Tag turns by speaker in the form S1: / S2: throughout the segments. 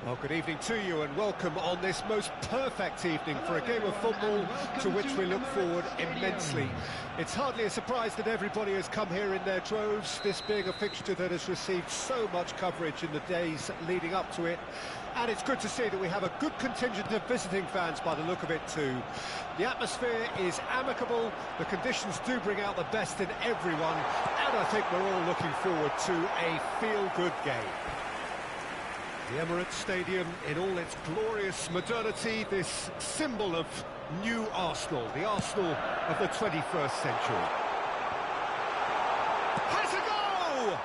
S1: Well, good evening to you and welcome on this most perfect evening for a game of football to which we look forward immensely. It's hardly a surprise that everybody has come here in their droves, this being a fixture that has received so much coverage in the days leading up to it. And it's good to see that we have a good contingent of visiting fans by the look of it too. The atmosphere is amicable, the conditions do bring out the best in everyone, and I think we're all looking forward to a feel-good game. The Emirates Stadium in all its glorious modernity, this symbol of new Arsenal, the Arsenal of the 21st century. Has a goal!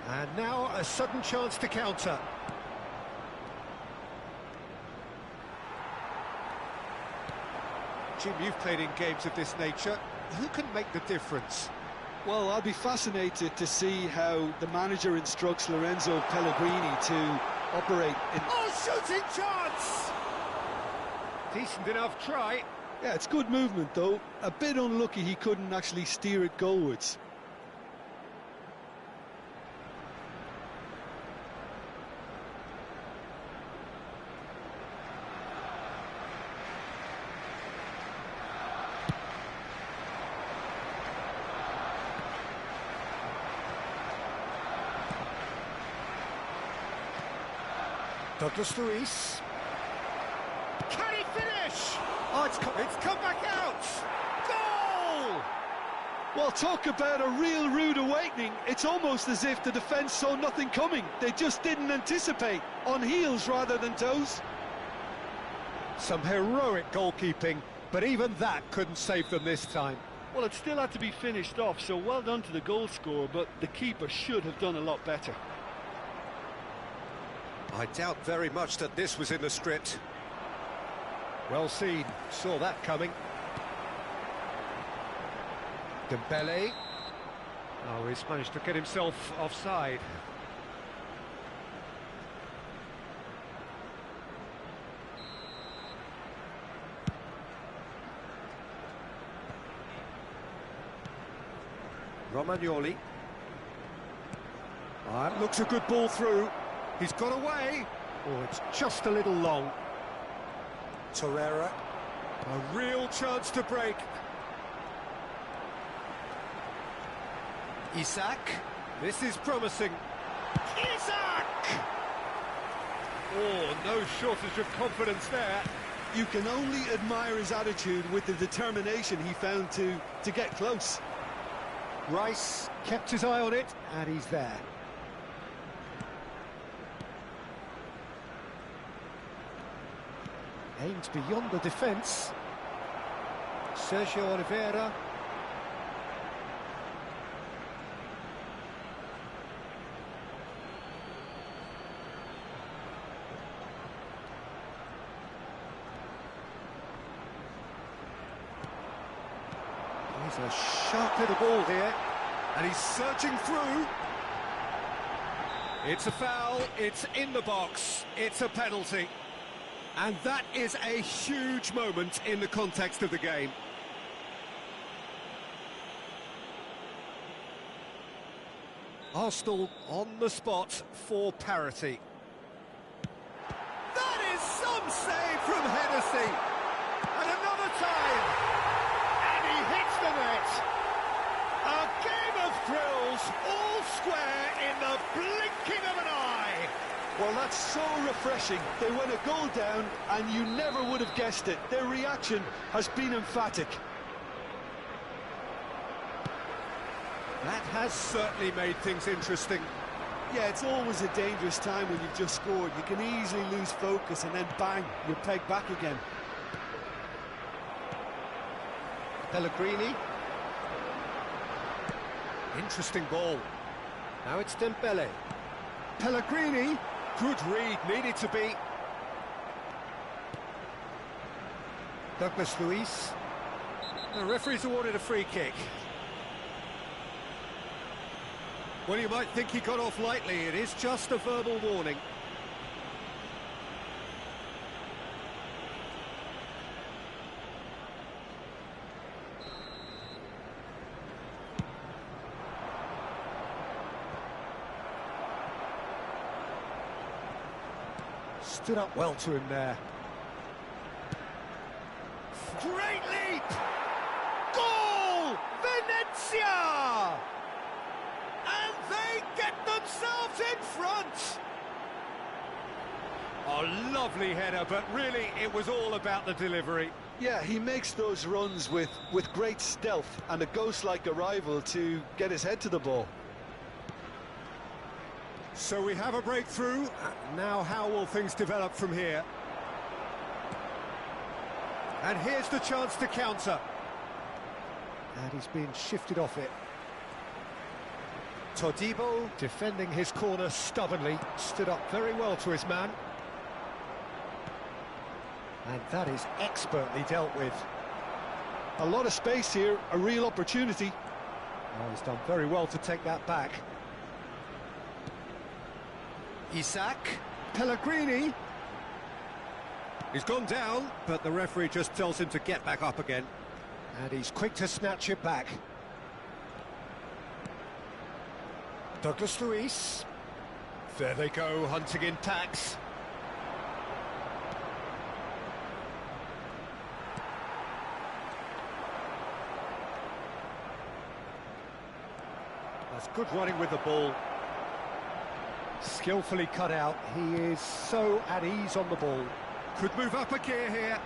S1: And now a sudden chance to counter. Jim, you've played in games of this nature. Who can make the difference?
S2: Well, I'll be fascinated to see how the manager instructs Lorenzo Pellegrini to operate in...
S1: Oh, shooting chance! Decent enough try.
S2: Yeah, it's good movement, though. A bit unlucky he couldn't actually steer it goalwards.
S1: Douglas Luiz. Can he finish? Oh, it's come back out! Goal!
S2: Well, talk about a real rude awakening. It's almost as if the defence saw nothing coming. They just didn't anticipate. On heels rather than toes.
S1: Some heroic goalkeeping, but even that couldn't save them this time.
S3: Well, it still had to be finished off, so well done to the goal scorer, but the keeper should have done a lot better.
S1: I doubt very much that this was in the script. Well seen, saw that coming. Dembele. Oh, he's managed to get himself offside. Romagnoli. Ah, looks a good ball through. He's got away. Oh, it's just a little long. Torreira. A real chance to break. Isak. This is promising. Isak! Oh, no shortage of confidence there.
S2: You can only admire his attitude with the determination he found to get close.
S1: Rice kept his eye on it, and he's there. Aimed beyond the defence. Sergio Oliveira. He's a sharp little ball here, and he's surging through. It's a foul, it's in the box, it's a penalty. And that is a huge moment in the context of the game. Arsenal on the spot for parity. That is some save from Hennessy. And another time. And he hits the net. A game of thrills, all square in the blinking of an eye.
S2: Well, that's so refreshing. They went a goal down, and you never would have guessed it. Their reaction has been emphatic.
S1: That has certainly made things interesting.
S2: Yeah, it's always a dangerous time when you've just scored. You can easily lose focus, and then bang, you're pegged back again.
S1: Pellegrini. Interesting ball. Now it's Dembele. Pellegrini. Good read, needed to be. Douglas Luiz. The referee's awarded a free kick. Well, you might think he got off lightly. It is just a verbal warning. Stood up well to him there. Great leap! Goal! Venezia! And they get themselves in front! A lovely header, but really it was all about the delivery.
S2: Yeah, he makes those runs with great stealth and a ghost-like arrival to get his head to the ball.
S1: So we have a breakthrough. Now how will things develop from here? And here's the chance to counter. And he's being shifted off it. Todibo defending his corner stubbornly. Stood up very well to his man. And that is expertly dealt with.
S2: A lot of space here, a real opportunity.
S1: Oh, he's done very well to take that back. Isak, Pellegrini. He's gone down, but the referee just tells him to get back up again. And he's quick to snatch it back. Douglas Luiz. There they go, hunting in packs. That's good running with the ball. Skillfully cut out. He is so at ease on the ball. Could move up a gear here.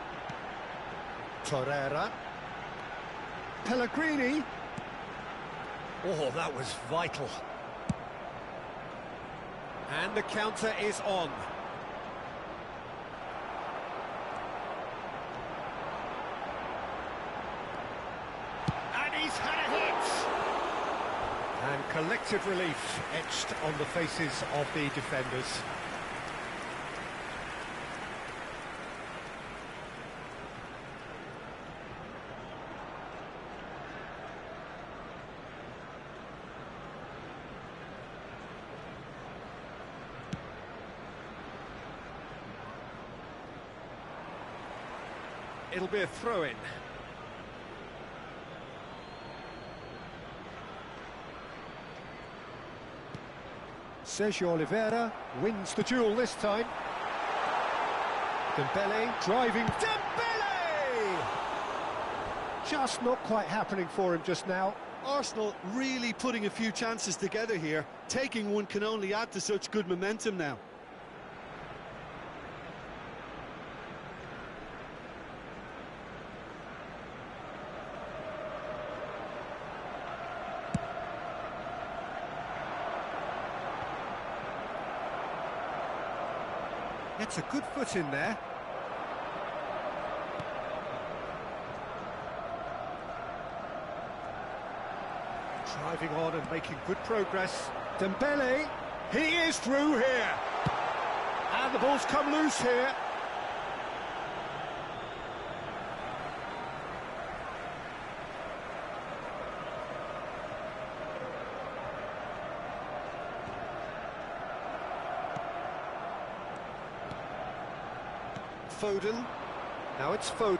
S1: Torreira. Pellegrini. Oh, that was vital. And the counter is on. And he's had a hit! And collective relief etched on the faces of the defenders. It'll be a throw-in. Sergio Oliveira wins the duel this time. Dembele driving. Dembele! Just not quite happening for him just now.
S2: Arsenal really putting a few chances together here. Taking one can only add to such good momentum now.
S1: Gets a good foot in there. Driving on and making good progress. Dembele, he is through here. And the ball's come loose here. Foden, now it's Foden.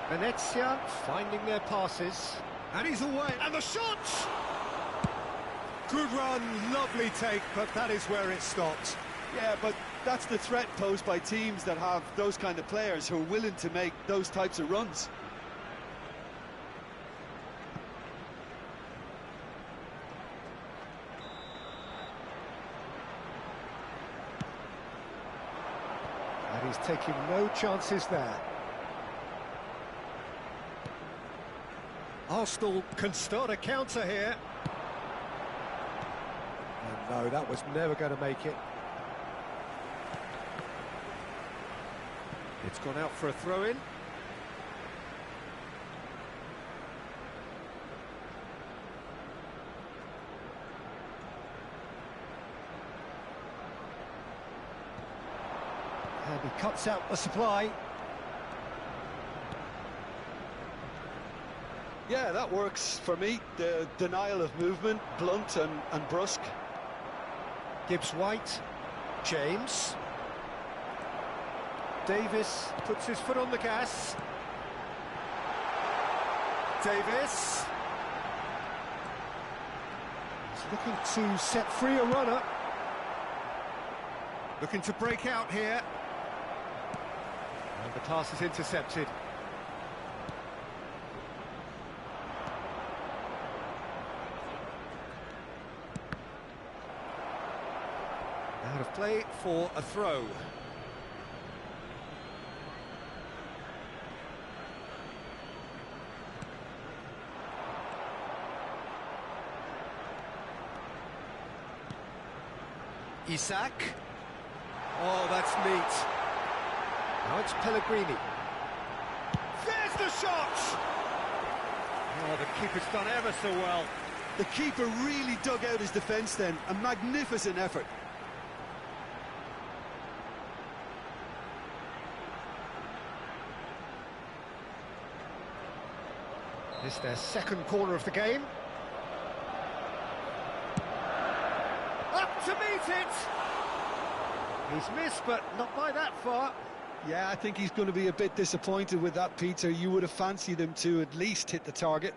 S1: Venezia finding their passes. And he's away, and the shot! Good run, lovely take, but that is where it stopped.
S2: Yeah, but that's the threat posed by teams that have those kind of players who are willing to make those types of runs.
S1: And he's taking no chances there. Arsenal can start a counter here. And no, that was never going to make it. It's gone out for a throw-in. And he cuts out the supply.
S2: Yeah, that works for me. The denial of movement, blunt and brusque.
S1: Gibbs-White, James. Davis puts his foot on the gas. Davis. He's looking to set free a runner. Looking to break out here. And the pass is intercepted. Out of play for a throw. Isak. Oh, that's neat. Now it's Pellegrini. There's the shot! Oh, the keeper's done ever so well.
S2: The keeper really dug out his defence then. A magnificent effort.
S1: This is their second corner of the game. Up to meet it! He's missed, but not by that far.
S2: Yeah, I think he's going to be a bit disappointed with that, Peter. You would have fancied him to at least hit the target.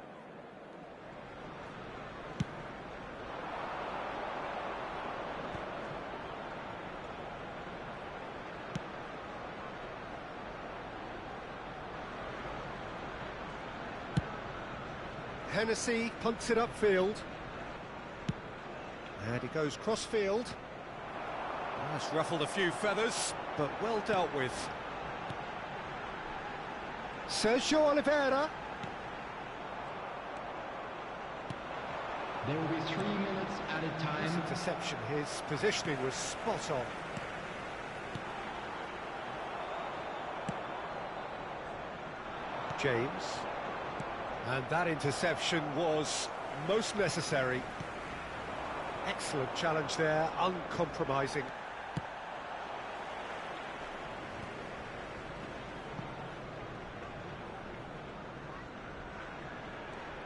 S1: Hennessy punts it upfield. And he goes cross-field. That's ruffled a few feathers, but well dealt with. Sergio Oliveira.
S4: There will be 3 minutes added time.
S1: This interception, his positioning was spot on. James. And that interception was most necessary. Excellent challenge there, uncompromising.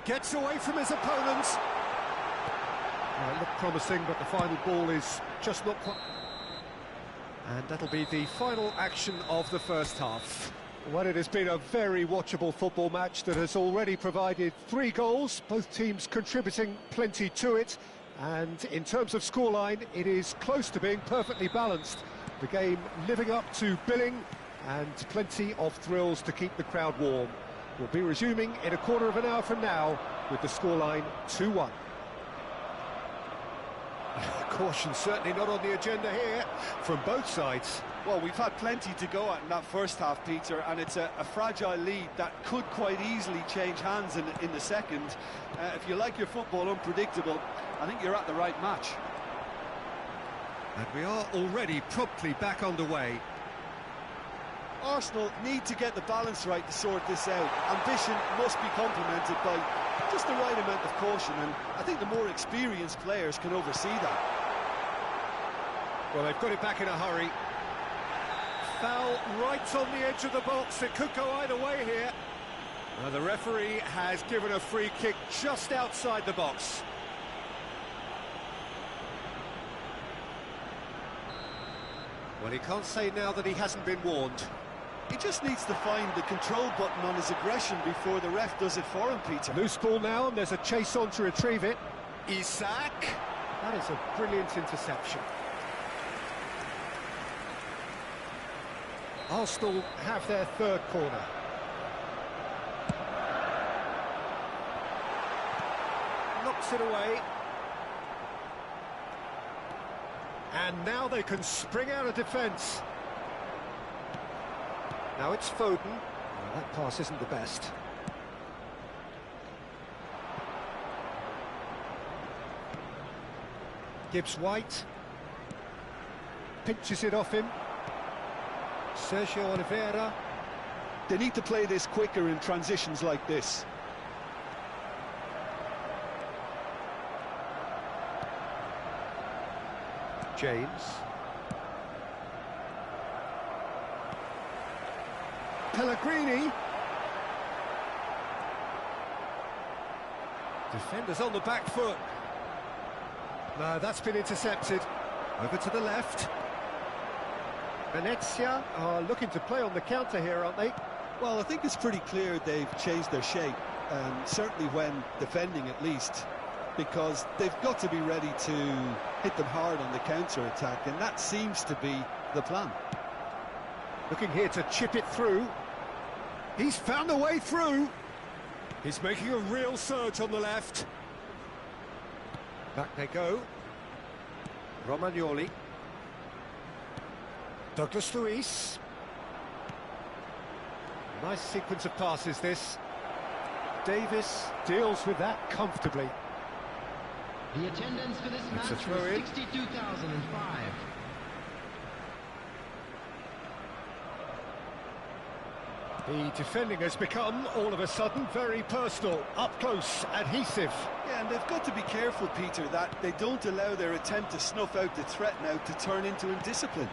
S1: Gets away from his opponents. Well, it looked promising, but the final ball is just not quite... And that'll be the final action of the first half. Well, it has been a very watchable football match that has already provided 3 goals, both teams contributing plenty to it. And in terms of scoreline, it is close to being perfectly balanced. The game living up to billing and plenty of thrills to keep the crowd warm. We'll be resuming in a quarter of an hour from now with the scoreline 2-1. Caution certainly not on the agenda here from both sides.
S2: Well, we've had plenty to go at in that first half, Peter, and it's a fragile lead that could quite easily change hands in the second. If you like your football unpredictable, I think you're at the right match.
S1: And we are already promptly back underway.
S2: Arsenal need to get the balance right to sort this out. Ambition must be complemented by just the right amount of caution, and I think the more experienced players can oversee that.
S1: Well, they've got it back in a hurry. Foul right on the edge of the box. It could go either way here. The referee has given a free kick just outside the box. Well, he can't say now that he hasn't been warned.
S2: He just needs to find the control button on his aggression before the ref does it for him, Peter.
S1: Loose ball now, and there's a chase on to retrieve it. Isak. That is a brilliant interception. Arsenal have their third corner. Knocks it away. And now they can spring out of defence. Now it's Foden. Well, that pass isn't the best. Gibbs-White. Pinches it off him. Sergio Oliveira.
S2: They need to play this quicker in transitions like this.
S1: James. Pellegrini. Defenders on the back foot. No, that's been intercepted. Over to the left. Venezia are looking to play on the counter here, aren't they?
S2: Well, I think it's pretty clear they've changed their shape, certainly when defending at least, because they've got to be ready to hit them hard on the counter-attack, and that seems to be the plan.
S1: Looking here to chip it through. He's found a way through. He's making a real surge on the left. Back they go. Romagnoli. Douglas Luiz. Nice sequence of passes, this. Davis deals with that comfortably.
S4: The attendance for this
S1: It's a
S4: match
S1: throw
S4: was
S1: in.
S4: 62,005.
S1: The defending has become, all of a sudden, very personal, up close, adhesive.
S2: Yeah, and they've got to be careful, Peter, that they don't allow their attempt to snuff out the threat now to turn into indiscipline.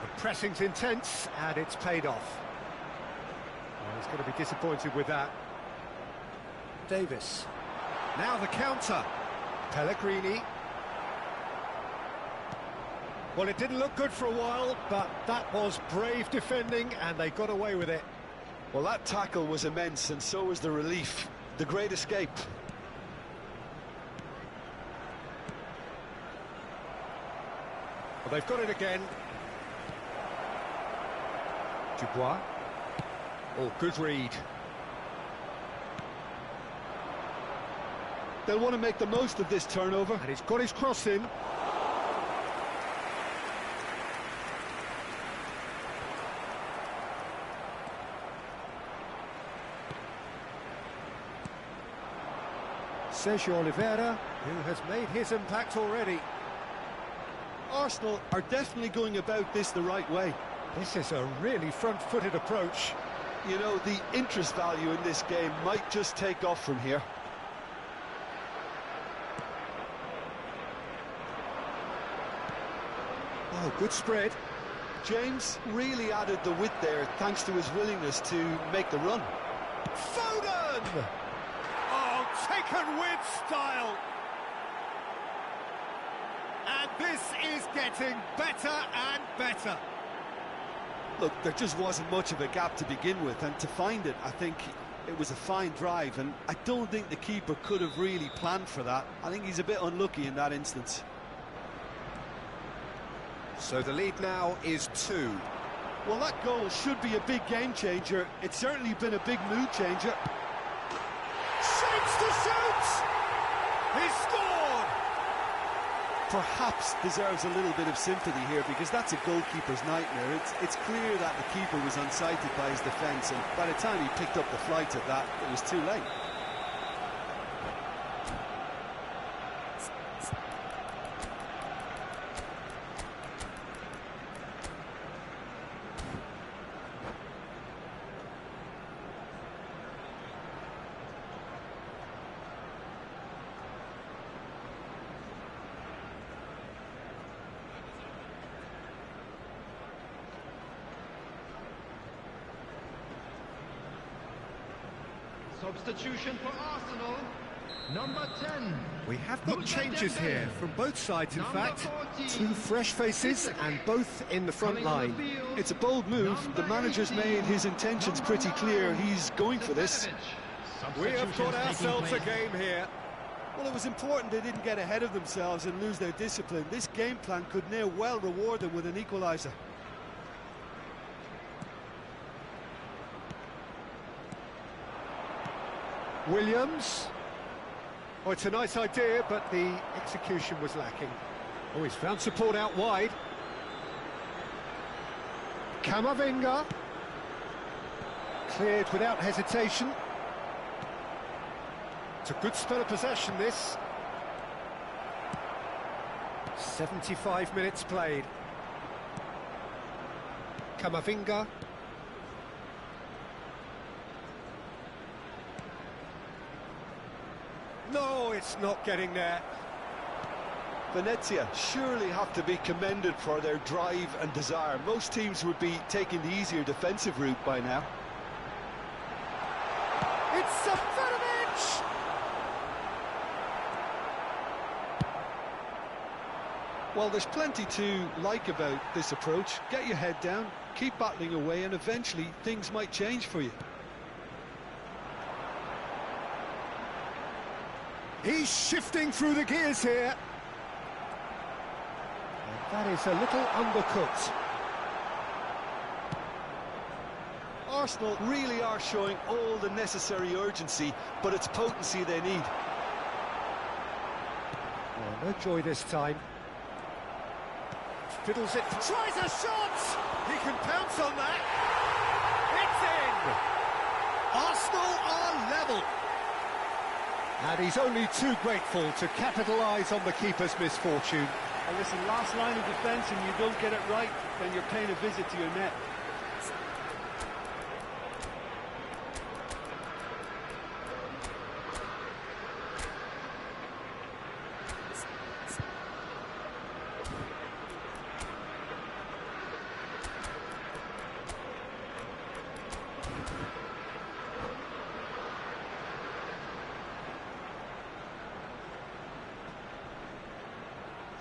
S1: The pressing's intense, and it's paid off. Well, he's going to be disappointed with that. Davis. Now the counter. Pellegrini. Well, it didn't look good for a while, but that was brave defending, and they got away with it.
S2: Well, that tackle was immense, and so was the relief. The great escape.
S1: Well, they've got it again. Dubois. Oh, good read.
S2: They'll want to make the most of this turnover.
S1: And he's got his cross in. Sergio Oliveira, who has made his impact already.
S2: Arsenal are definitely going about this the right way.
S1: This is a really front-footed approach.
S2: You know, the interest value in this game might just take off from here.
S1: Oh, good spread.
S2: James really added the width there thanks to his willingness to make the run.
S1: Foden! Oh, taken with style. And this is getting better and better.
S2: Look, there just wasn't much of a gap to begin with, and to find it, I think it was a fine drive, and I don't think the keeper could have really planned for that. I think he's a bit unlucky in that instance.
S1: So the lead now is 2.
S2: Well, that goal should be a big game changer. It's certainly been a big mood changer.
S1: Shapes to shoot! He scored!
S2: Perhaps deserves a little bit of sympathy here, because that's a goalkeeper's nightmare. It's clear that the keeper was unsighted by his defence, and by the time he picked up the flight at that, it was too late.
S4: Substitution for Arsenal, number 10.
S1: We have got changes here from both sides, in
S4: Number
S1: fact.
S4: 14.
S1: 2 fresh faces, and both in the front
S4: Coming on
S1: line.
S4: the field,
S2: It's a bold move. The
S4: number
S2: manager's
S4: 18.
S2: made his intentions pretty clear. He's going for this.
S1: We have got
S4: Substitutions
S1: ourselves a
S4: taking place.
S1: game here.
S2: Well, it was important they didn't get ahead of themselves and lose their discipline. This game plan could now well reward them with an equaliser.
S1: Williams. Oh, it's a nice idea, but the execution was lacking. Oh, he's found support out wide. Camavinga. Cleared without hesitation. It's a good spell of possession, this. 75 minutes played. Camavinga. No, it's not getting there.
S2: Venezia surely have to be commended for their drive and desire. Most teams would be taking the easier defensive route by now.
S1: It's Seferovic!
S2: Well, there's plenty to like about this approach. Get your head down, keep battling away, and eventually things might change for you.
S1: He's shifting through the gears here. That is a little undercooked.
S2: Arsenal really are showing all the necessary urgency, but it's potency they need.
S1: Oh, no joy this time. Fiddles it, tries a shot! He can pounce on that! It's in! Arsenal are level! And he's only too grateful to capitalise on the keeper's misfortune.
S3: And listen, last line of defence and you don't get it right, then you're paying a visit to your net.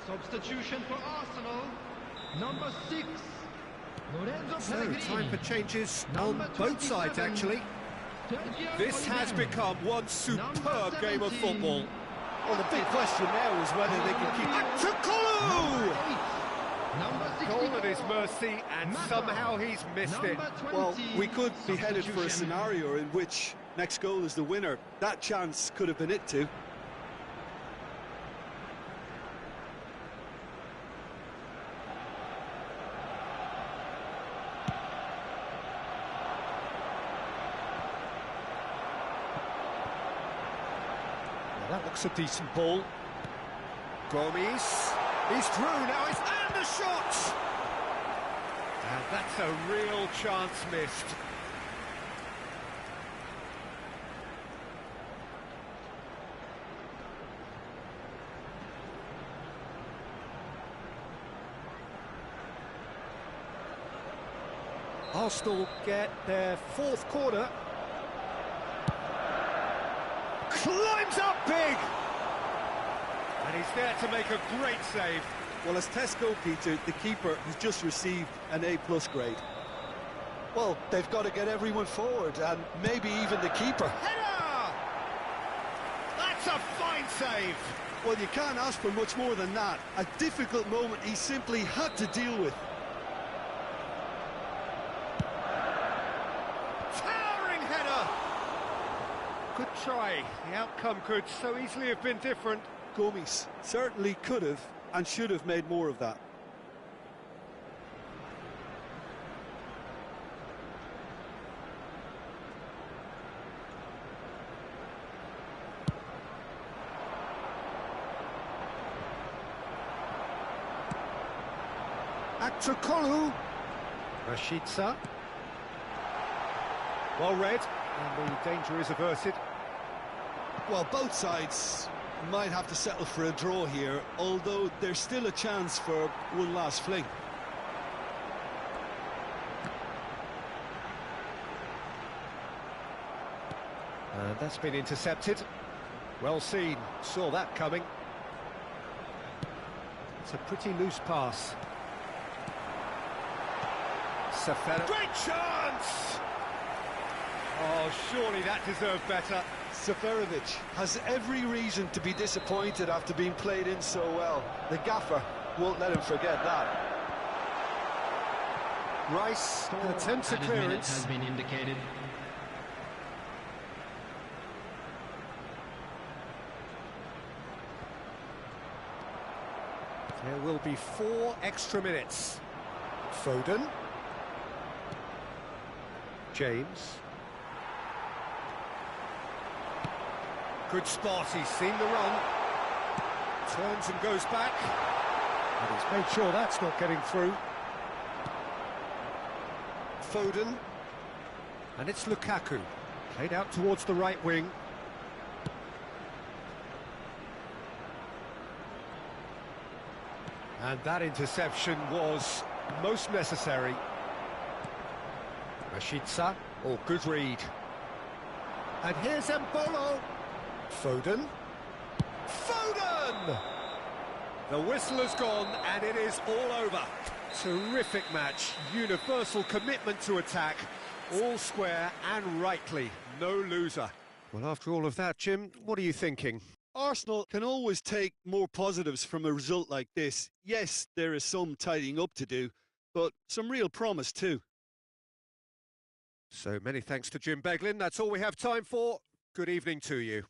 S4: Substitution for Arsenal. Number 6. Lorenzo
S1: So,
S4: Pellegrini.
S1: time for changes on
S4: Number
S1: both sides,
S4: 27,
S1: actually.
S4: Sergio
S1: This has
S4: Oliveira.
S1: become one superb game of
S4: 17.
S1: football.
S2: Well, the big question now is whether they can keep...
S1: Aktukulu!
S4: Number 64.
S1: Goal at his mercy, and
S4: Mata.
S1: somehow he's missed it.
S4: Number 20.
S2: Well, we could be headed for a
S4: Substitution.
S2: scenario in which next goal is the winner. That chance could have been it too.
S1: Well, that looks a decent ball. Gomes. He's through now, and a shot! And that's a real chance missed. Arsenal get their fourth corner. Climbs up big! And he's there to make a great save.
S2: Well, as Tesco, Peter, the keeper has just received an A+ grade. Well, they've got to get everyone forward, and maybe even the keeper.
S1: Header! That's a fine save!
S2: Well, you can't ask for much more than that. A difficult moment he simply had to deal with.
S1: Towering header! Good try. The outcome could so easily have been different.
S2: Gomes certainly could have and should have made more of that.
S1: Aktukolu. Rashica. Well read, and the danger is averted.
S2: Well, both sides might have to settle for a draw here, although there's still a chance for one last fling.
S1: And that's been intercepted. Well seen, saw that coming. It's a pretty loose pass. Seferovic. Great chance! Oh, surely that deserved better.
S2: Seferovic has every reason to be disappointed after being played in so well. The gaffer won't let him forget that.
S1: Rice attempts a
S4: Added minutes
S1: clearance.
S4: has been indicated.
S1: There will be 4 extra minutes. Foden. James. Good spot, he's seen the run. Turns and goes back. And he's made sure that's not getting through. Foden. And it's Lukaku. Played out towards the right wing. And that interception was most necessary. Rashica, oh, good read. And here's Embolo. Foden. Foden! The whistle has gone and it is all over. Terrific match, universal commitment to attack, all square and rightly, no loser. Well, after all of that, Jim, what are you thinking?
S2: Arsenal can always take more positives from a result like this. Yes, there is some tidying up to do, but some real promise too.
S1: So many thanks to Jim Beglin. That's all we have time for. Good evening to you.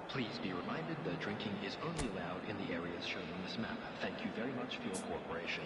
S5: Please be reminded that drinking is only allowed in the areas shown on this map. Thank you very much for your cooperation.